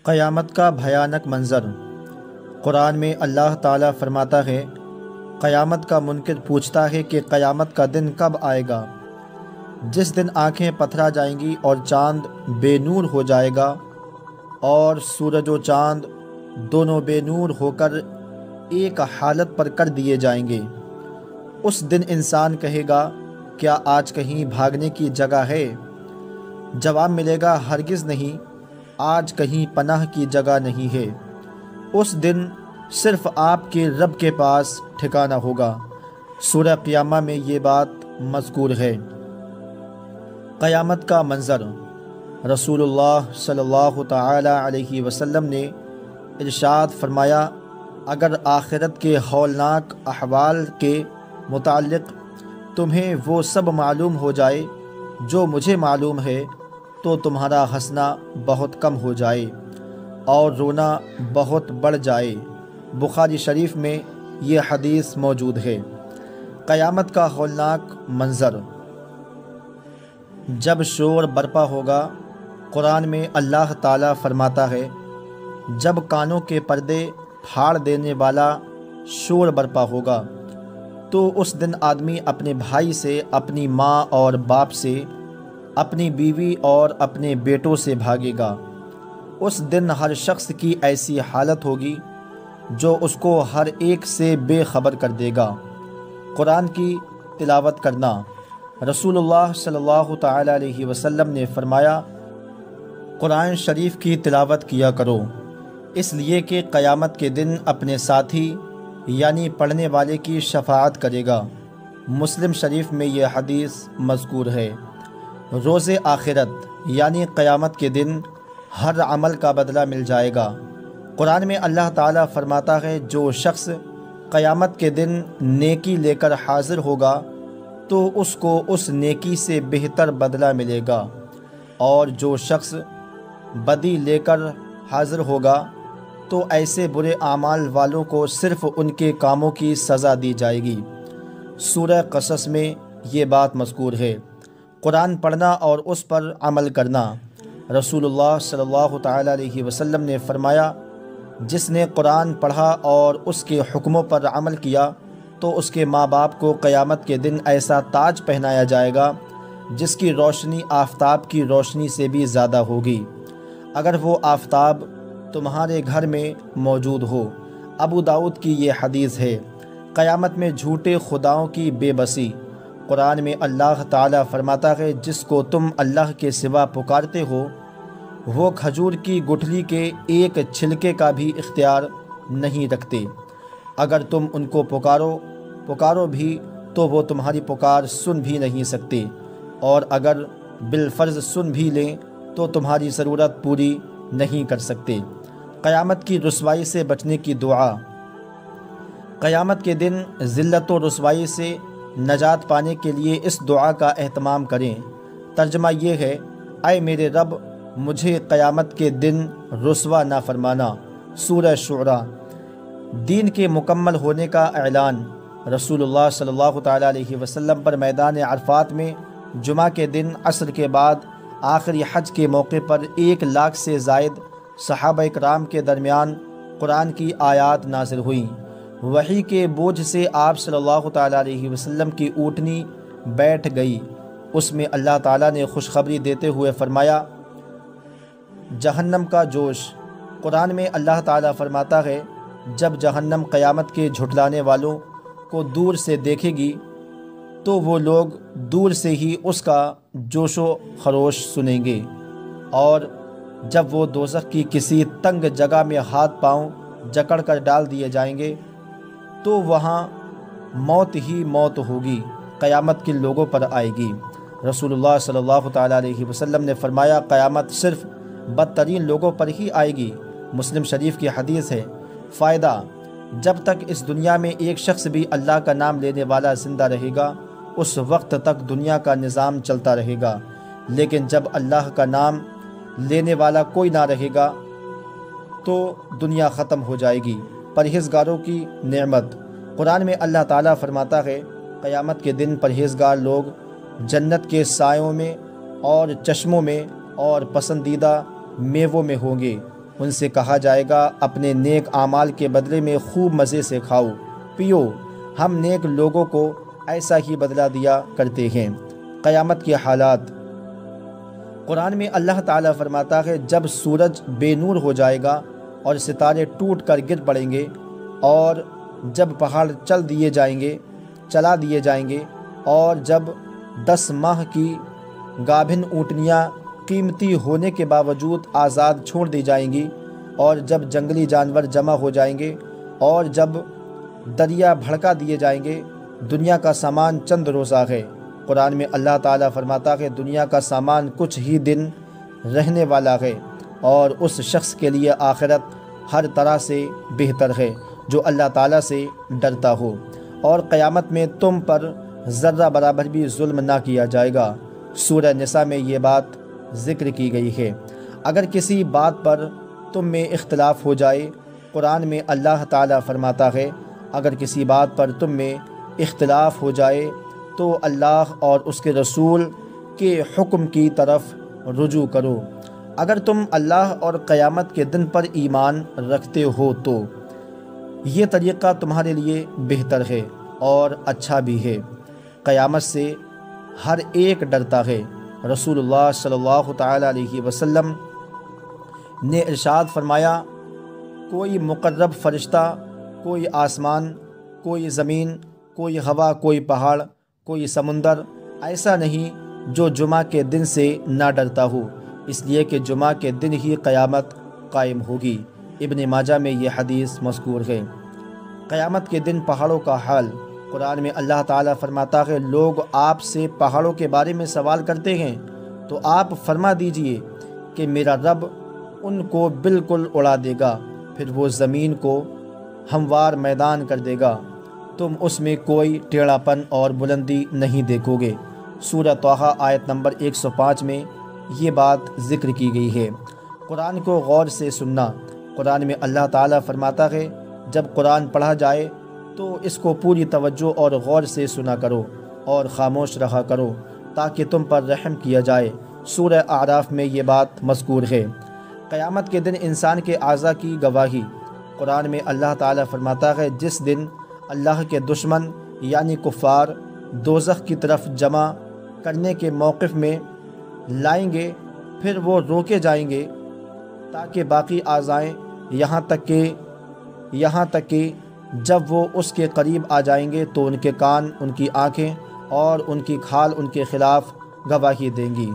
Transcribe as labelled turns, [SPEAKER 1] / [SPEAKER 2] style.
[SPEAKER 1] قیامت کا بھیانک منظر۔ قرآن میں اللہ تعالیٰ فرماتا ہے، قیامت کا منکر پوچھتا ہے کہ قیامت کا دن کب آئے گا، جس دن آنکھیں پتھرا جائیں گی اور چاند بے نور ہو جائے گا اور سورج و چاند دونوں بے نور ہو کر ایک حالت پر کر دیے جائیں گے۔ اس دن انسان کہے گا، کیا آج کہیں بھاگنے کی جگہ ہے؟ جواب ملے گا، ہرگز نہیں، آج کہیں پناہ کی جگہ نہیں ہے۔ اس دن صرف آپ کے رب کے پاس ٹھکانہ ہوگا۔ سورہ قیامہ میں یہ بات مذکور ہے۔ قیامت کا منظر۔ رسول اللہ صلی اللہ تعالی علیہ وسلم نے ارشاد فرمایا، اگر آخرت کے ہولناک احوال کے متعلق تمہیں وہ سب معلوم ہو جائے جو مجھے معلوم ہے تو تمہارا ہنسنا بہت کم ہو جائے اور رونا بہت بڑھ جائے۔ بخاری شریف میں یہ حدیث موجود ہے۔ قیامت کا ہولناک منظر۔ جب شور برپا ہوگا، قرآن میں اللہ تعالیٰ فرماتا ہے، جب کانوں کے پردے پھاڑ دینے والا شور برپا ہوگا تو اس دن آدمی اپنے بھائی سے، اپنی ماں اور باپ سے، اپنی بیوی اور اپنے بیٹوں سے بھاگے گا۔ اس دن ہر شخص کی ایسی حالت ہوگی جو اس کو ہر ایک سے بے خبر کر دے گا۔ قرآن کی تلاوت کرنا۔ رسول اللہ صلی اللہ تعالی علیہ وسلم نے فرمایا، قرآن شریف کی تلاوت کیا کرو، اس لیے کہ قیامت کے دن اپنے ساتھی یعنی پڑھنے والے کی شفاعت کرے گا۔ مسلم شریف میں یہ حدیث مذکور ہے۔ روز آخرت یعنی قیامت کے دن ہر عمل کا بدلہ مل جائے گا۔ قرآن میں اللہ تعالیٰ فرماتا ہے، جو شخص قیامت کے دن نیکی لے کر حاضر ہوگا تو اس کو اس نیکی سے بہتر بدلہ ملے گا، اور جو شخص بدی لے کر حاضر ہوگا تو ایسے برے اعمال والوں کو صرف ان کے کاموں کی سزا دی جائے گی۔ سورہ قصص میں یہ بات مذکور ہے۔ قرآن پڑھنا اور اس پر عمل کرنا۔ رسول اللہ صلی اللہ تعالی علیہ وسلم نے فرمایا، جس نے قرآن پڑھا اور اس کے حکموں پر عمل کیا تو اس کے ماں باپ کو قیامت کے دن ایسا تاج پہنایا جائے گا جس کی روشنی آفتاب کی روشنی سے بھی زیادہ ہوگی، اگر وہ آفتاب تمہارے گھر میں موجود ہو۔ ابو داؤد کی یہ حدیث ہے۔ قیامت میں جھوٹے خداؤں کی بے بسی۔ قرآن میں اللہ تعالیٰ فرماتا ہے، جس کو تم اللہ کے سوا پکارتے ہو وہ کھجور کی گٹھلی کے ایک چھلکے کا بھی اختیار نہیں رکھتے۔ اگر تم ان کو پکارو بھی تو وہ تمہاری پکار سن بھی نہیں سکتے، اور اگر بالفرض سن بھی لیں تو تمہاری ضرورت پوری نہیں کر سکتے۔ قیامت کی رسوائی سے بچنے کی دعا۔ قیامت کے دن ذلت و رسوائی سے نجات پانے کے لیے اس دعا کا اہتمام کریں۔ ترجمہ یہ ہے، اے میرے رب، مجھے قیامت کے دن رسوا نہ فرمانا۔ سورہ شعراء۔ دین کے مکمل ہونے کا اعلان۔ رسول اللہ صلی اللہ تعالی علیہ وسلم پر میدان عرفات میں جمعہ کے دن عصر کے بعد آخری حج کے موقع پر 1,00,000 سے زائد صحابہ کرام کے درمیان قرآن کی آیات نازل ہوئیں۔ وحی کے بوجھ سے آپ صلی اللہ تعالی علیہ وسلم کی اونٹنی بیٹھ گئی۔ اس میں اللہ تعالیٰ نے خوشخبری دیتے ہوئے فرمایا، جہنم کا جوش۔ قرآن میں اللہ تعالیٰ فرماتا ہے، جب جہنم قیامت کے جھٹلانے والوں کو دور سے دیکھے گی تو وہ لوگ دور سے ہی اس کا جوش و خروش سنیں گے، اور جب وہ دوزخ کی کسی تنگ جگہ میں ہاتھ پاؤں جکڑ کر ڈال دیے جائیں گے تو وہاں موت ہی موت ہوگی، قیامت کن لوگوں پر آئے گی۔ رسول اللہ صلی اللہ تعالی علیہ وسلم نے فرمایا، قیامت صرف بدترین لوگوں پر ہی آئے گی۔ مسلم شریف کی حدیث ہے۔ فائدہ: جب تک اس دنیا میں ایک شخص بھی اللہ کا نام لینے والا زندہ رہے گا اس وقت تک دنیا کا نظام چلتا رہے گا، لیکن جب اللہ کا نام لینے والا کوئی نہ رہے گا تو دنیا ختم ہو جائے گی۔ پرہیزگاروں کی نعمت۔ قرآن میں اللہ تعالیٰ فرماتا ہے، قیامت کے دن پرہیزگار لوگ جنت کے سایوں میں اور چشموں میں اور پسندیدہ میووں میں ہوں گے۔ ان سے کہا جائے گا اپنے نیک اعمال کے بدلے میں خوب مزے سے کھاؤ پیو، ہم نیک لوگوں کو ایسا ہی بدلہ دیا کرتے ہیں۔ قیامت کے حالات۔ قرآن میں اللہ تعالیٰ فرماتا ہے جب سورج بے نور ہو جائے گا اور ستارے ٹوٹ کر گر پڑیں گے، اور جب پہاڑ چلا دیے جائیں گے، اور جب 10 ماہ کی گابھن اونٹنیاں قیمتی ہونے کے باوجود آزاد چھوڑ دی جائیں گی، اور جب جنگلی جانور جمع ہو جائیں گے، اور جب دریا بھڑکا دیے جائیں گے۔ دنیا کا سامان چند روزہ ہے۔ قرآن میں اللہ تعالیٰ فرماتا ہے دنیا کا سامان کچھ ہی دن رہنے والا ہے، اور اس شخص کے لیے آخرت ہر طرح سے بہتر ہے جو اللہ تعالیٰ سے ڈرتا ہو، اور قیامت میں تم پر ذرہ برابر بھی ظلم نہ کیا جائے گا۔ سورہ نساء میں یہ بات ذکر کی گئی ہے۔ اگر کسی بات پر تم میں اختلاف ہو جائے، قرآن میں اللہ تعالیٰ فرماتا ہے اگر کسی بات پر تم میں اختلاف ہو جائے تو اللہ اور اس کے رسول کے حکم کی طرف رجوع کرو۔ اگر تم اللہ اور قیامت کے دن پر ایمان رکھتے ہو تو یہ طریقہ تمہارے لیے بہتر ہے اور اچھا بھی ہے۔ قیامت سے ہر ایک ڈرتا ہے۔ رسول اللہ صلی اللہ تعالیٰ علیہ وسلم نے ارشاد فرمایا کوئی مقرب فرشتہ، کوئی آسمان، کوئی زمین، کوئی ہوا، کوئی پہاڑ، کوئی سمندر ایسا نہیں جو جمعہ کے دن سے نہ ڈرتا ہو، اس لیے کہ جمعہ کے دن ہی قیامت قائم ہوگی۔ ابن ماجہ میں یہ حدیث مذکور ہے۔ قیامت کے دن پہاڑوں کا حال۔ قرآن میں اللہ تعالیٰ فرماتا ہے لوگ آپ سے پہاڑوں کے بارے میں سوال کرتے ہیں تو آپ فرما دیجئے کہ میرا رب ان کو بالکل اڑا دے گا، پھر وہ زمین کو ہموار میدان کر دے گا، تم اس میں کوئی ٹیڑھا پن اور بلندی نہیں دیکھو گے۔ سورہ طٰہٰ آیت نمبر 105 میں یہ بات ذکر کی گئی ہے۔ قرآن کو غور سے سننا۔ قرآن میں اللہ تعالیٰ فرماتا ہے جب قرآن پڑھا جائے تو اس کو پوری توجہ اور غور سے سنا کرو اور خاموش رہا کرو تاکہ تم پر رحم کیا جائے۔ سورہ اعراف میں یہ بات مذکور ہے۔ قیامت کے دن انسان کے اعضاء کی گواہی۔ قرآن میں اللہ تعالیٰ فرماتا ہے جس دن اللہ کے دشمن یعنی کفار دوزخ کی طرف جمع کرنے کے موقف میں لائیں گے، پھر وہ روکے جائیں گے تاکہ باقی اعضائیں یہاں تک کہ جب وہ اس کے قریب آ جائیں گے تو ان کے کان، ان کی آنکھیں اور ان کی کھال ان کے خلاف گواہی دیں گی۔